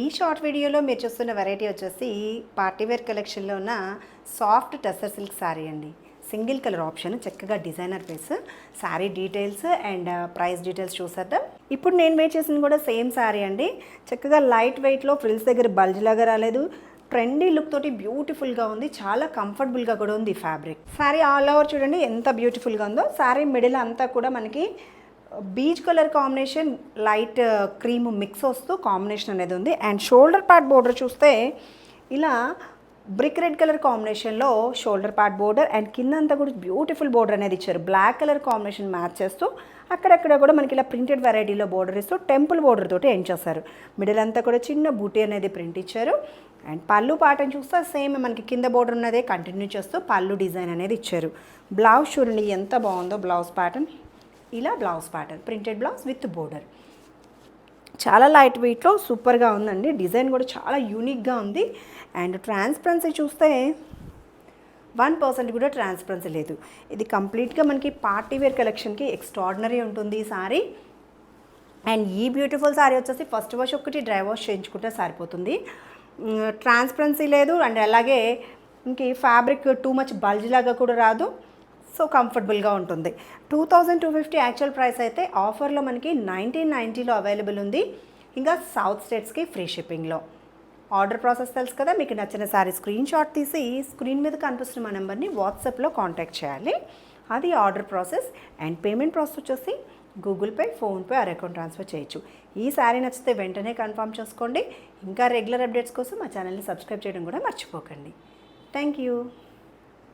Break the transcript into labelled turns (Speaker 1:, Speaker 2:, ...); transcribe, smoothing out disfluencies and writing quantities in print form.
Speaker 1: ఈ షార్ట్ వీడియోలో మీరు చూస్తున్న వెరైటీ వచ్చేసి పార్టీవేర్ కలెక్షన్లో ఉన్న సాఫ్ట్ టస్సర్ సిల్క్ శారీ అండి. సింగిల్ కలర్ ఆప్షన్, చక్కగా designer piece. Sari details and price details చూసేద్దాం. ఇప్పుడు నేను వేర్ చేసింది కూడా సేమ్ శారీ అండి. చక్కగా లైట్ వెయిట్లో ఫ్రిల్స్ దగ్గర బల్జ్ లాగా రాలేదు. ట్రెండీ లుక్ తోటి బ్యూటిఫుల్గా ఉంది. చాలా కంఫర్టబుల్గా కూడా ఉంది ఫ్యాబ్రిక్. శారీ ఆల్ ఓవర్ చూడండి ఎంత బ్యూటిఫుల్గా ఉందో. శారీ మిడిల్ అంతా కూడా మనకి beach colour combination, light cream mix వస్తూ కాంబినేషన్ అనేది ఉంది. అండ్ షోల్డర్ పార్ట్ బోర్డర్ చూస్తే ఇలా బ్రిక్ రెడ్ కలర్ కాంబినేషన్లో షోల్డర్ పార్ట్ బోర్డర్ అండ్ కింద అంతా కూడా బ్యూటిఫుల్ బోర్డర్ అనేది ఇచ్చారు. బ్లాక్ కలర్ కాంబినేషన్ మ్యాచ్ చేస్తూ అక్కడక్కడ కూడా మనకి ఇలా ప్రింటెడ్ వెరైటీలో బోర్డర్ ఇస్తూ టెంపుల్ బోర్డర్ తోటి ఎండ్ చేస్తారు. మిడిల్ అంతా కూడా చిన్న బూటీ అనేది ప్రింట్ ఇచ్చారు. అండ్ పళ్ళు పాటని చూస్తే సేమ్ మనకి కింద బోర్డర్ ఉన్నదే కంటిన్యూ చేస్తూ పళ్ళు డిజైన్ అనేది ఇచ్చారు. బ్లౌజ్ చూడండి ఎంత బాగుందో. బ్లౌజ్ ప్యాటర్న్ ఇలా blouse pattern, printed blouse with border. చాలా లైట్ వెయిట్లో సూపర్గా ఉందండి. డిజైన్ కూడా చాలా యూనిక్గా ఉంది. అండ్ ట్రాన్స్పరెన్సీ చూస్తే 1% కూడా ట్రాన్స్పరెన్సీ లేదు. ఇది కంప్లీట్గా మనకి పార్టీవేర్ కలెక్షన్కి ఎక్స్ట్రాడినరీ ఉంటుంది ఈ సారీ. అండ్ ఈ బ్యూటిఫుల్ సారీ వచ్చేసి ఫస్ట్ వాష్ ఒకటి డ్రై వాష్ చేయించుకుంటే సరిపోతుంది. ట్రాన్స్పరెన్సీ లేదు. అండ్ అలాగే ఇంక ఫ్యాబ్రిక్ టూ మచ్ బల్జ్ లాగా కూడా రాదు. సో కంఫర్టబుల్గా ఉంటుంది. 2250 యాక్చువల్ ప్రైస్ అయితే ఆఫర్లో మనకి 1990లో అవైలబుల్ ఉంది. ఇంకా సౌత్ స్టేట్స్కి ఫ్రీ షిప్పింగ్లో. ఆర్డర్ ప్రాసెస్ తెలుసు కదా. మీకు నచ్చిన శారీ స్క్రీన్ షాట్ తీసి స్క్రీన్ మీద కనిపిస్తున్న మా నెంబర్ని వాట్సాప్లో కాంటాక్ట్ చేయాలి. అది order process. And payment process వచ్చేసి Google Pay, PhonePe or account transfer చేయొచ్చు. ఈ శారీ నచ్చితే వెంటనే కన్ఫర్మ్ చేసుకోండి. ఇంకా రెగ్యులర్ అప్డేట్స్ కోసం మా ఛానల్ని సబ్స్క్రైబ్ చేయడం కూడా మర్చిపోకండి. Thank you.